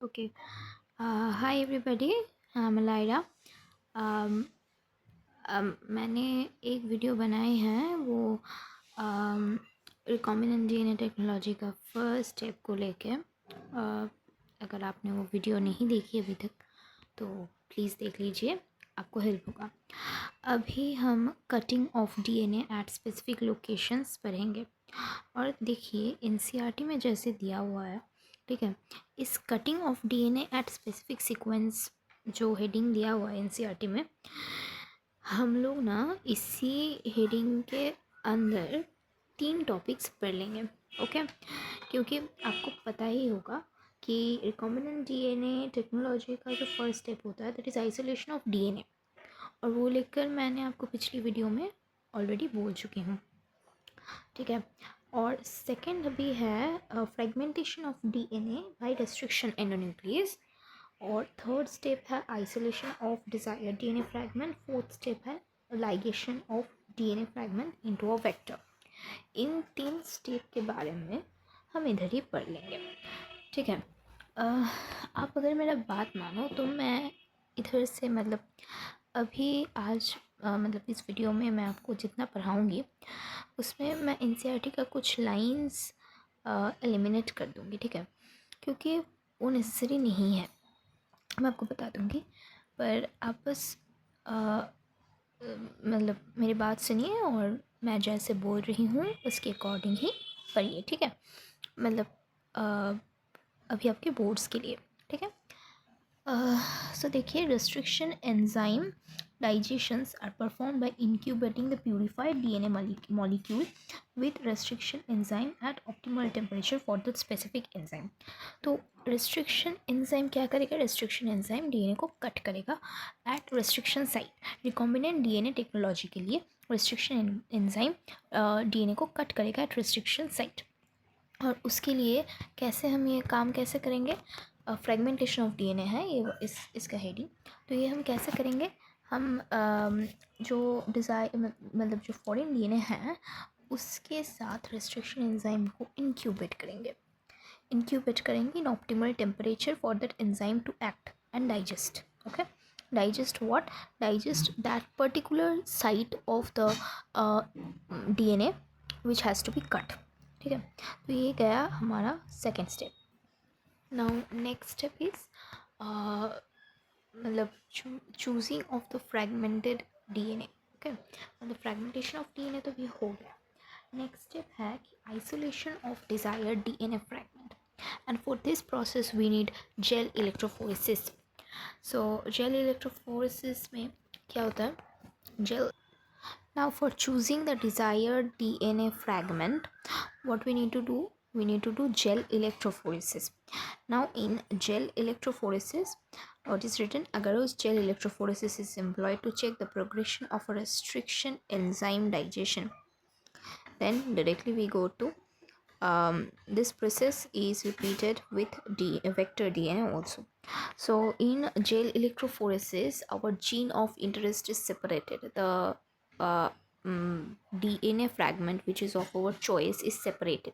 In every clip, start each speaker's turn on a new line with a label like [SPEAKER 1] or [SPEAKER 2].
[SPEAKER 1] Okay. Hi everybody. मलाइरा। um, मैंने एक वीडियो बनाई है वो रिकॉम्बिनेंट डीएनए टेक्नोलॉजी का फर्स्ट स्टेप को लेके। अगर आपने वो वीडियो नहीं देखी अभी तक तो प्लीज़ देख लीजिए, आपको हेल्प होगा। अभी हम cutting of DNA at specific locations पढ़ेंगे। और देखिए एनसीईआरटी में जैसे दिया हुआ है, ठीक है, इस cutting of DNA at specific sequence जो हेडिंग दिया हुआ है एनसीईआरटी में, हम लोग ना इसी हेडिंग के अंदर 3 टॉपिक्स पढ़ लेंगे। ओके, क्योंकि आपको पता ही होगा कि रिकॉम्बिनेंट डीएनए टेक्नोलॉजी का जो फर्स्ट स्टेप होता है that is isolation of DNA, और वो लेकर मैंने आपको पिछली वीडियो में ऑलरेडी बोल चुकी हूँ, ठीक है। और सेकंड अभी है fragmentation of DNA by restriction endonuclease, और थर्ड स्टेप है isolation of desired DNA fragment, fourth step है ligation of DNA fragment into a vector. इन 3 स्टेप के बारे में हम इधर ही पढ़ लेंगे, ठीक है। आप अगर मेरा बात मानो तो मैं इधर से मतलब अभी आज मतलब इस वीडियो में मैं आपको जितना पढ़ाऊँगी उसमें मैं एनसीईआरटी का कुछ लाइंस एलिमिनेट कर दूँगी, ठीक है, क्योंकि वो नेसेसरी नहीं है, मैं आपको बता दूँगी। पर आप बस मतलब मेरी बात सुनिए और मैं जैसे बोल रही हूँ उसके अकॉर्डिंग ही पढ़िए, ठीक है। मतलब अभी आपके बोर्ड्स के लिए, ठीक है। सो देखिए, restriction enzyme digestions are performed by incubating the purified DNA molecule with restriction enzyme at optimal temperature for the specific enzyme। तो restriction enzyme क्या करेगा? restriction enzyme DNA को कट करेगा at restriction site। recombinant DNA technology के लिए restriction enzyme DNA को cut करेगा at restriction site। और उसके लिए कैसे हम ये काम कैसे करेंगे? फ्रेगमेंटेशन ऑफ डीएनए है ये इसका हेडिंग। तो ये हम कैसे करेंगे? हम जो डिज़ायर मतलब जो फॉरेन डीएनए है उसके साथ रेस्ट्रिक्शन एंजाइम को इंक्यूबेट करेंगे in optimal temperature for that enzyme to act and digest. Okay, digest what? Digest that particular site of the DNA which has to be cut, ठीक है। तो ये गया हमारा second step. Now next step is मतलब choosing of the fragmented DNA. Okay, मतलब fragmentation of DNA तो भी हो गया। नेक्स्ट स्टेप है कि isolation of desired DNA fragment, and for this process we need gel electrophoresis. So gel electrophoresis में क्या होता है? Gel Now for choosing the desired DNA fragment, what we need to do? We need to do gel electrophoresis. Now in gel electrophoresis, what is written? Agarose gel electrophoresis is employed to check the progression of a restriction enzyme digestion. Then directly we go to this process is repeated with vector DNA also. So in gel electrophoresis, our gene of interest is separated. The uh, DNA fragment which is of our choice is separated.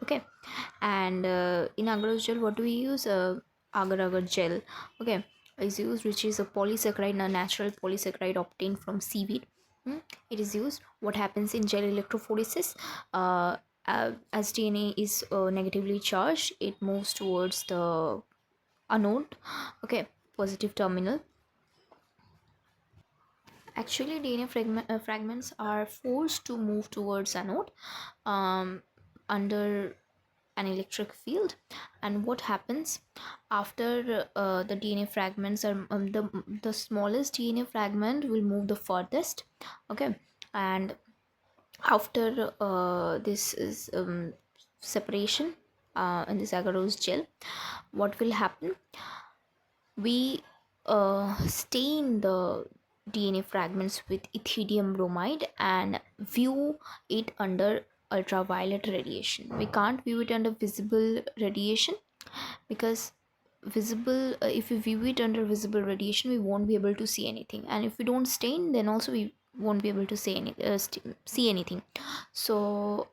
[SPEAKER 1] Okay, and in agar gel, what do we use? Agar gel, okay, is used, which is a polysaccharide, a natural polysaccharide obtained from seaweed. It is used. What happens in gel electrophoresis? As DNA is negatively charged, it moves towards the anode, okay, positive terminal. Actually DNA fragments are forced to move towards anode under an electric field. And what happens after the DNA fragments are the smallest DNA fragment will move the furthest, okay, and after this is separation in this agarose gel, what will happen? We stain the DNA fragments with ethidium bromide and view it under ultraviolet radiation. We can't view it under visible radiation because if we view it under visible radiation we won't be able to see anything, and if we don't stain then also we won't be able to see anything. So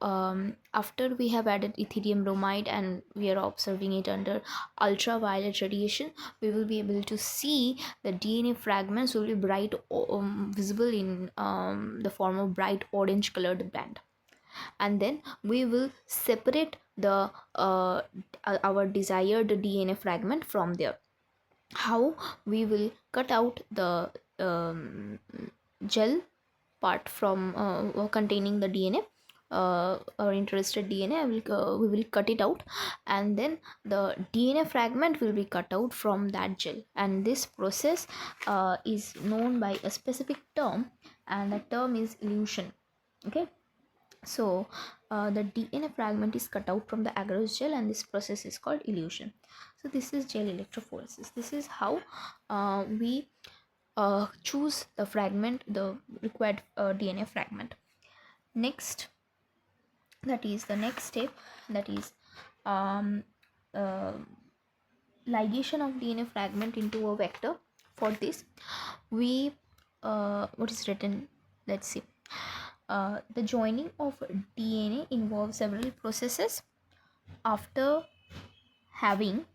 [SPEAKER 1] after we have added ethidium bromide and we are observing it under ultraviolet radiation, we will be able to see the DNA fragments will be bright visible in the form of bright orange colored band. And then we will separate the our desired DNA fragment from there. How? We will cut out the gel part from containing the DNA, our interested DNA. We will cut it out, and then the DNA fragment will be cut out from that gel, and this process is known by a specific term, and the term is elution. Okay, so the DNA fragment is cut out from the agarose gel, and this process is called elution. So this is gel electrophoresis. This is how we choose the fragment, the required DNA fragment. Next, that is the next step, that is um, uh, ligation of DNA fragment into a vector. For this, we what is written, let's see. The joining of DNA involves several processes. After having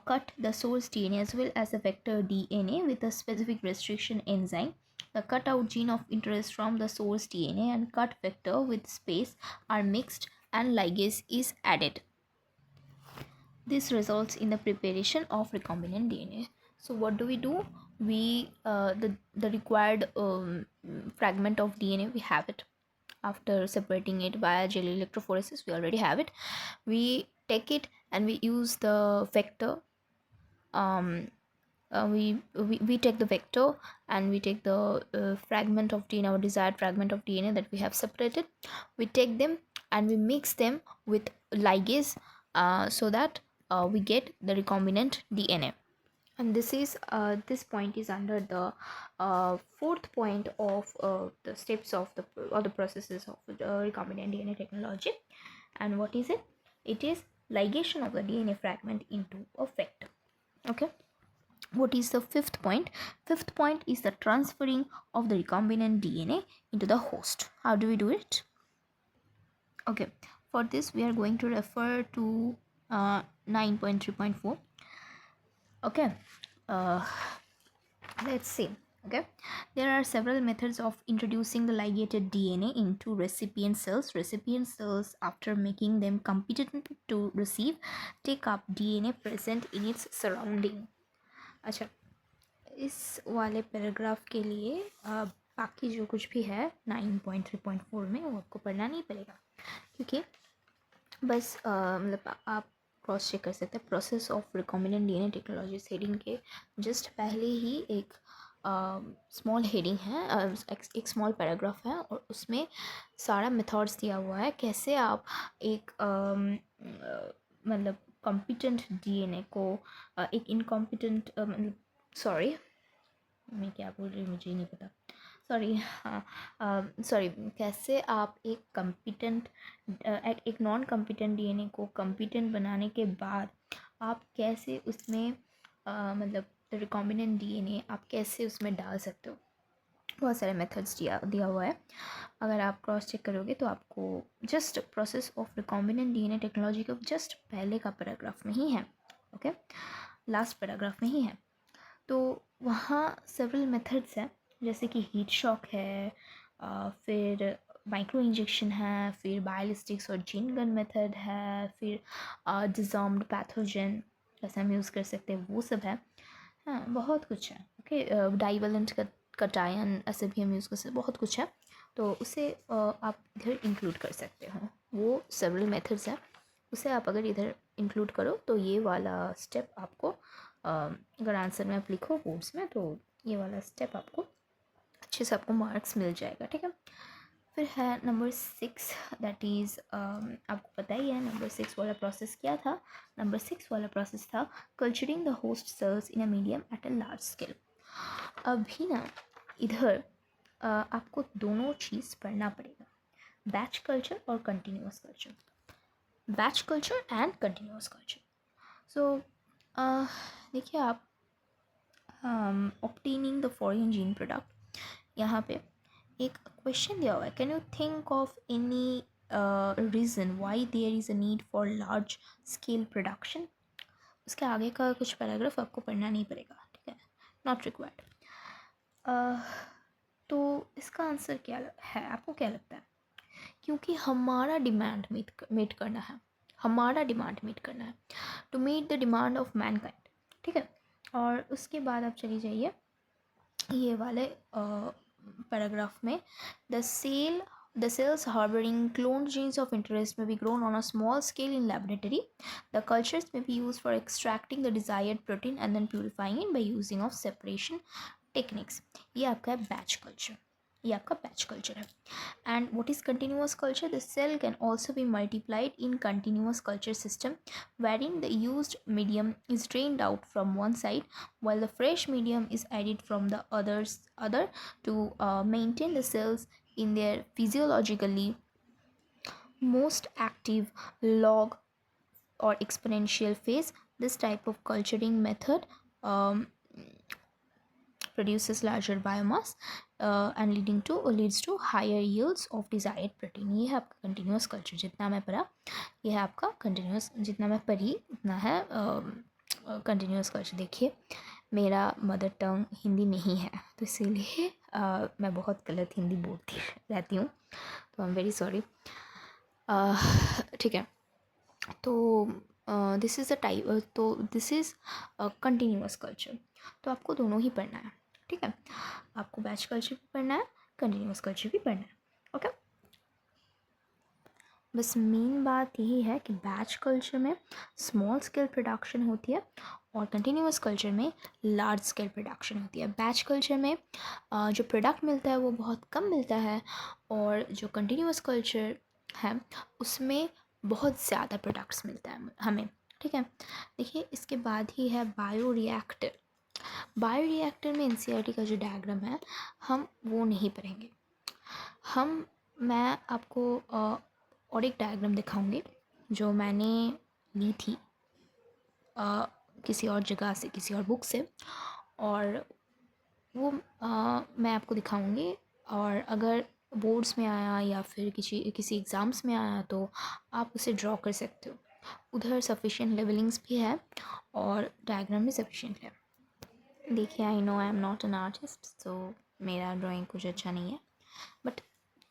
[SPEAKER 1] cut the source DNA as well as the vector DNA with a specific restriction enzyme, the cutout gene of interest from the source DNA and cut vector with space are mixed and ligase is added. This results in the preparation of recombinant DNA. So what do? We the required fragment of DNA, we have it. After separating it via gel electrophoresis, we already have it. We take it and we use the vector. We take the vector and we take the fragment of DNA, our desired fragment of DNA that we have separated. We take them and we mix them with ligase so that we get the recombinant DNA. And this point is under the fourth point of the steps of the or the processes of the recombinant DNA technology. And what is it? It is ligation of the DNA fragment into a vector. Okay, what is the fifth point? Fifth point is the transferring of the recombinant DNA into the host. How do we do it? Okay, for this we are going to refer to 9.3.4. okay, let's see. Okay, there are several methods of introducing the ligated DNA into recipient cells. Recipient cells, after making them competent to receive, take up DNA present in its surrounding. अच्छा, इस वाले paragraph के लिए बाकी जो कुछ भी है 9.3.4 में वो आपको पढ़ना नहीं पड़ेगा, क्योंकि बस मतलब आप क्रॉस चेक कर सकते हैं। Process of recombinant DNA technology heading के जस्ट पहले ही एक स्मॉल हेडिंग है, एक स्मॉल पैराग्राफ है, और उसमें सारा मेथड्स दिया हुआ है कैसे आप एक मतलब कॉम्पिटेंट डीएनए को एक इनकॉम्पिटेंट मतलब सॉरी मैं क्या बोल रही हूँ मुझे नहीं पता, सॉरी कैसे आप एक कॉम्पिटेंट एक नॉन कॉम्पिटेंट डीएनए को कॉम्पिटेंट बनाने के बाद आप कैसे उसमें मतलब रिकॉम्बिनेंट डीएनए आप कैसे उसमें डाल सकते हो। बहुत सारे मेथड्स दिया हुआ है। अगर आप क्रॉस चेक करोगे तो आपको just process of recombinant DNA technology का जस्ट पहले का पैराग्राफ में ही है। ओके, लास्ट पैराग्राफ में ही है। तो वहाँ सेवरल मेथड्स हैं, जैसे कि हीट शॉक है, फिर माइक्रो इंजेक्शन है, फिर बायोलिस्टिक्स और जीन गन मेथड है, फिर डिज़ार्म्ड पैथोजन जैसे हम यूज़ कर सकते हैं वो सब है। हाँ, बहुत कुछ है। ओके, डाइवेलेंट कटायन ऐसे भी हम यूज़ कर सकते हैं, बहुत कुछ है। तो उसे आप इधर इंक्लूड कर सकते हो, वो सेवरल मेथड्स हैं, उसे आप अगर इधर इंक्लूड करो तो ये वाला स्टेप आपको अगर आंसर में आप लिखो बोर्ड्स में तो ये वाला स्टेप आपको अच्छे से आपको मार्क्स मिल जाएगा। ठीक है, फिर है नंबर 6, दैट इज़ आपको पता ही है नंबर 6 वाला प्रोसेस क्या था। नंबर 6 वाला प्रोसेस था culturing the host cells in a medium at a large scale. अभी ना इधर आपको दोनों चीज़ पढ़ना पड़ेगा, बैच कल्चर और continuous culture, batch culture and continuous culture. So देखिए आप obtaining the foreign gene product, यहाँ पे एक क्वेश्चन दिया हुआ है, can you think of any reason why there is a need for large scale production. उसके आगे का कुछ पैराग्राफ आपको पढ़ना नहीं पड़ेगा, ठीक है, नॉट रिक्वायर्ड। तो इसका आंसर क्या है, आपको क्या लगता है? क्योंकि हमारा डिमांड मीट करना है, हमारा डिमांड मीट करना है, to meet the demand of mankind, ठीक है। और उसके बाद आप चली जाइए ये वाले पैराग्राफ में, the cells harboring cloned genes of interest may be grown on a small scale in laboratory. The cultures may be used for extracting the desired protein and then purifying it by using of separation techniques. ये आपका है batch culture, ये आपका batch culture है। And what is continuous culture? The cell can also be multiplied in continuous culture system, wherein the used medium is drained out from one side while the fresh medium is added from the other to maintain the cells in their physiologically most active log or exponential phase. This type of culturing method produces larger biomass and leads to higher yields of desired protein. ये है आपका continuous culture, जितना मैं पढ़ा ये है आपका continuous, जितना मैं पढ़ी उतना है continuous culture। देखिए मेरा मदर टंग हिंदी नहीं है, तो इसीलिए मैं बहुत गलत हिंदी बोलती रहती हूँ, तो आई एम वेरी सॉरी। ठीक है, तो दिस इज़ अ टाइप, तो दिस इज़ कंटिन्यूअस कल्चर। तो आपको दोनों ही पढ़ना है, ठीक है, आपको बैच कल्चर भी पढ़ना है, कंटिन्यूअस कल्चर भी पढ़ना है, ओके। बस मेन बात यही है कि बैच कल्चर में स्मॉल स्केल प्रोडक्शन होती है और कंटिन्यूअस कल्चर में लार्ज स्केल प्रोडक्शन होती है। बैच कल्चर में जो प्रोडक्ट मिलता है वो बहुत कम मिलता है, और जो कंटिन्यूअस कल्चर है उसमें बहुत ज़्यादा प्रोडक्ट्स मिलता है हमें, ठीक है। देखिए इसके बाद ही है बायो रिएक्टर। बायो रिएक्टर में एनसीईआरटी का जो डायग्राम है हम वो नहीं पढ़ेंगे, मैं आपको और एक डायग्राम दिखाऊंगी जो मैंने ली थी किसी और जगह से, किसी और बुक से, और वो मैं आपको दिखाऊंगी। और अगर बोर्ड्स में आया या फिर किसी एग्ज़ाम्स में आया तो आप उसे ड्रॉ कर सकते हो। उधर सफिशिएंट लेवलिंग्स भी है और डायग्राम भी सफिशिएंट है। देखिए I know I am not an artist, so मेरा ड्राइंग कुछ अच्छा नहीं है, बट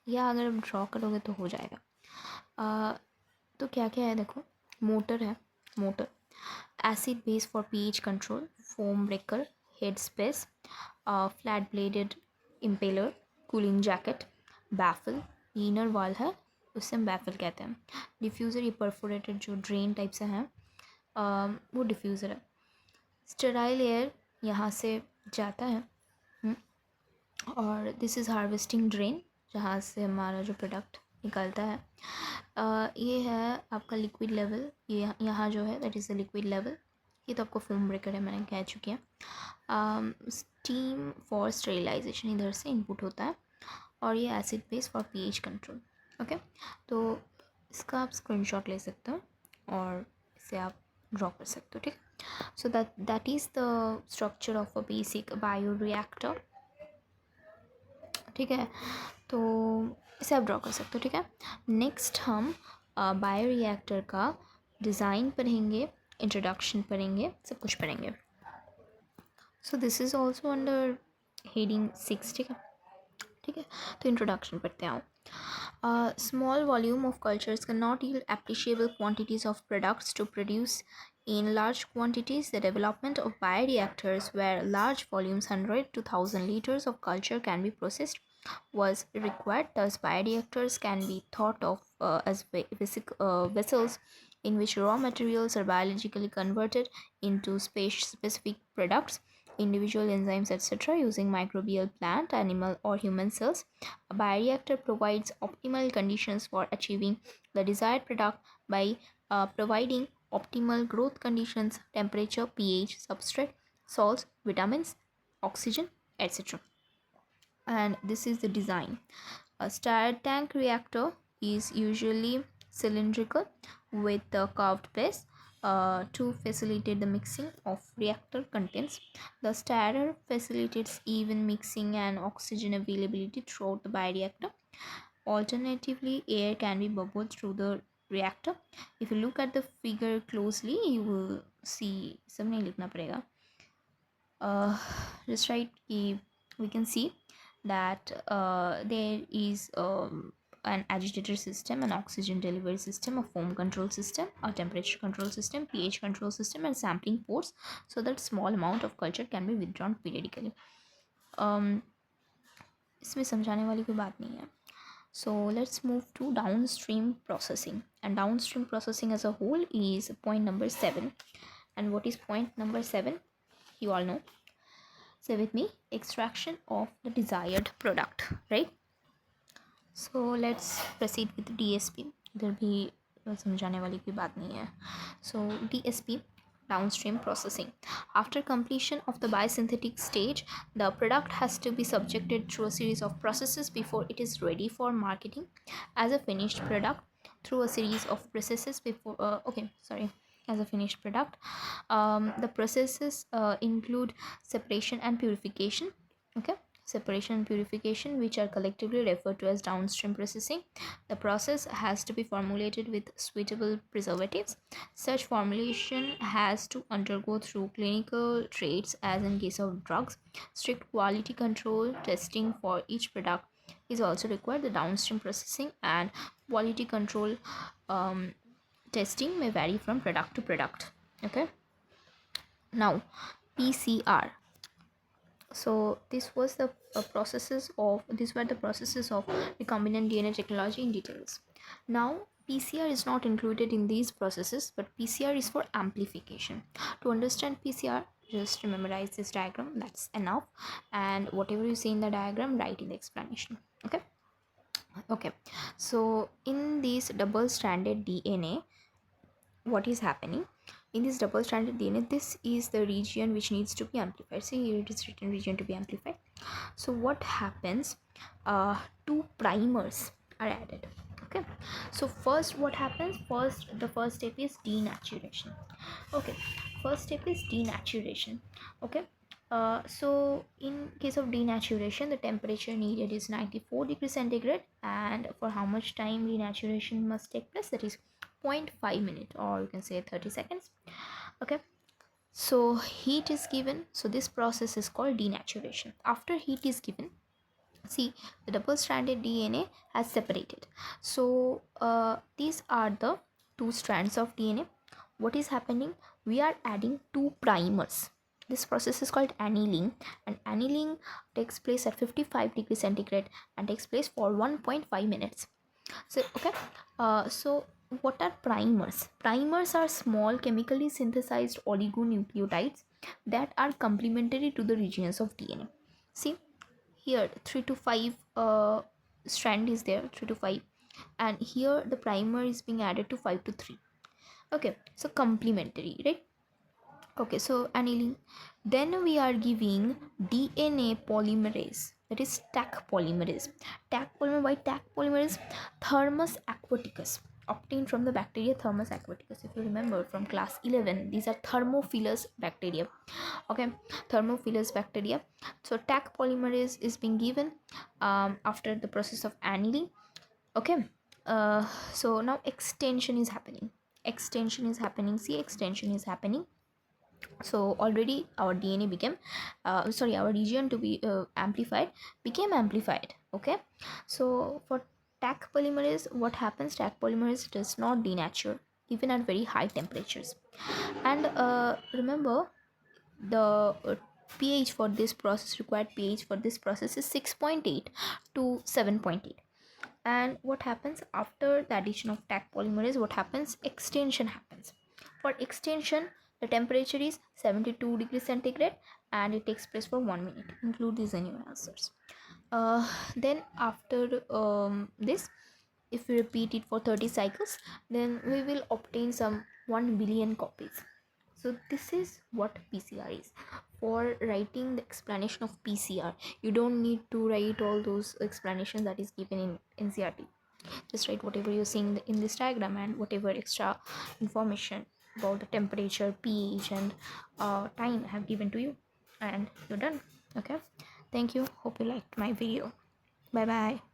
[SPEAKER 1] या अगर आप ड्रॉ करोगे तो हो जाएगा। तो क्या क्या है देखो, मोटर है, motor, acid base for pH control, foam breaker, head space, flat blooded impeller, cooling jacket, baffle, inner वाल है उससे हम बैफल कहते हैं, डिफ्यूज़र, ये परफोरेटेड जो ड्रेन टाइप से हैं वो डिफ्यूज़र है, स्टेराइल एयर यहाँ से जाता है, और दिस इज़ हार्वेस्टिंग ड्रेन जहाँ से हमारा जो प्रोडक्ट निकलता है। ये है आपका लिक्विड लेवल, ये यहाँ जो है that is the liquid level. ये तो आपको फोम ब्रेकर है, मैंने कह चुकी है। स्टीम फॉर स्टेरिलाइजेशन इधर से इनपुट होता है, और ये acid base for pH control, okay. तो इसका आप स्क्रीनशॉट ले सकते हो और इसे आप ड्रॉ कर सकते हो, ठीक। So that is the structure of a basic bio reactor, ठीक है। तो इसे आप ड्रॉ कर सकते हो, ठीक है। नेक्स्ट हम बायो रिएक्टर का डिज़ाइन पढ़ेंगे, इंट्रोडक्शन पढ़ेंगे, सब कुछ पढ़ेंगे। So this is also under heading 6, ठीक है, ठीक है। तो इंट्रोडक्शन पढ़ते हैं। Small volume of cultures cannot yield appreciable quantities of products to produce in large quantities. The development of bioreactors where large volumes 100 to 1000 liters of culture can be processed was required. Thus bioreactors can be thought of as vessels in which raw materials are biologically converted into specific products, individual enzymes, etc., using microbial, plant, animal, or human cells. A bioreactor provides optimal conditions for achieving the desired product by providing optimal growth conditions, temperature, pH, substrate, salts, vitamins, oxygen, etc. And this is the design. A stirred tank reactor is usually cylindrical with a curved base. to facilitate the mixing of reactor contents. The stirrer facilitates even mixing and oxygen availability throughout the bioreactor. Alternatively, air can be bubbled through the reactor. If you look at the figure closely, you will see सब नहीं लिखना पड़ेगा. Just right, we can see that there is an agitator system, an oxygen delivery system, a foam control system, a temperature control system, pH control system, and sampling ports, so that small amount of culture can be withdrawn periodically. इसमें समझाने वाली कोई बात नहीं है. So let's move to downstream processing, and downstream processing as a whole is point number 7. And what is point number 7? You all know. Say with me, extraction of the desired product, right? So let's proceed with DSP. इधर भी समझाने वाली कोई बात नहीं है. So DSP, downstream processing. After completion of the biosynthetic stage, the product has to be subjected through a series of processes before it is ready for marketing as a finished product. Through a series of processes before as a finished product. The processes include separation and purification. Okay, separation and purification, which are collectively referred to as downstream processing. The process has to be formulated with suitable preservatives. Such formulation has to undergo through clinical traits, as in case of drugs. Strict quality control testing for each product is also required. The downstream processing and quality control testing may vary from product to product. Okay, now PCR. So these were the processes of recombinant DNA technology in details. Now PCR is not included in these processes, but PCR is for amplification. To understand PCR, just memorize this diagram, that's enough, and whatever you see in the diagram, write in the explanation. Okay, so in this double-stranded DNA, what is happening in this double-stranded DNA? This is the region which needs to be amplified. See, here it is written region to be amplified. So what happens? Two primers are added. Okay, so first what happens? The first step is denaturation. Okay, first step is denaturation. Okay, so in case of denaturation, the temperature needed is 94 degrees centigrade, and for how much time denaturation must take place? That is 0.5 minutes, or you can say 30 seconds. Okay, so heat is given, so this process is called denaturation. After heat is given, see, the double-stranded DNA has separated. So these are the two strands of DNA. What is happening? We are adding two primers. This process is called annealing, and annealing takes place at 55 degrees centigrade and takes place for 1.5 minutes. So okay, so what are primers? Primers are small chemically synthesized oligonucleotides that are complementary to the regions of DNA. See, here 3 to 5 strand is there, 3 to 5, and here the primer is being added to 5 to 3. Okay, so complementary, right? Okay, so annealing. Then we are giving DNA polymerase, that is Taq polymerase. Taq polymerase, why Taq polymerase? Thermus aquaticus, obtained from the bacteria Thermus aquaticus. If you remember from class 11, these are thermophilous bacteria. Okay, thermophilous bacteria. So Taq polymerase is being given after the process of annealing. Okay, so now extension is happening. See, extension is happening. So already our DNA became our region to be amplified became amplified. Okay, so for Taq polymerase, what happens? Taq polymerase does not denature even at very high temperatures. And remember, the pH for this process, required pH for this process is 6.8 to 7.8. And what happens after the addition of Taq polymerase? What happens? Extension happens. For extension, the temperature is 72 degrees centigrade and it takes place for 1 minute. Include these in your answers. Then after this, if we repeat it for 30 cycles, then we will obtain some 1 billion copies. So this is what PCR is. For writing the explanation of PCR, you don't need to write all those explanations that is given in NCERT. Just write whatever you're seeing in this diagram and whatever extra information about the temperature, pH, and time I have given to you, and you're done. Okay, thank you. Hope you liked my video. Bye bye.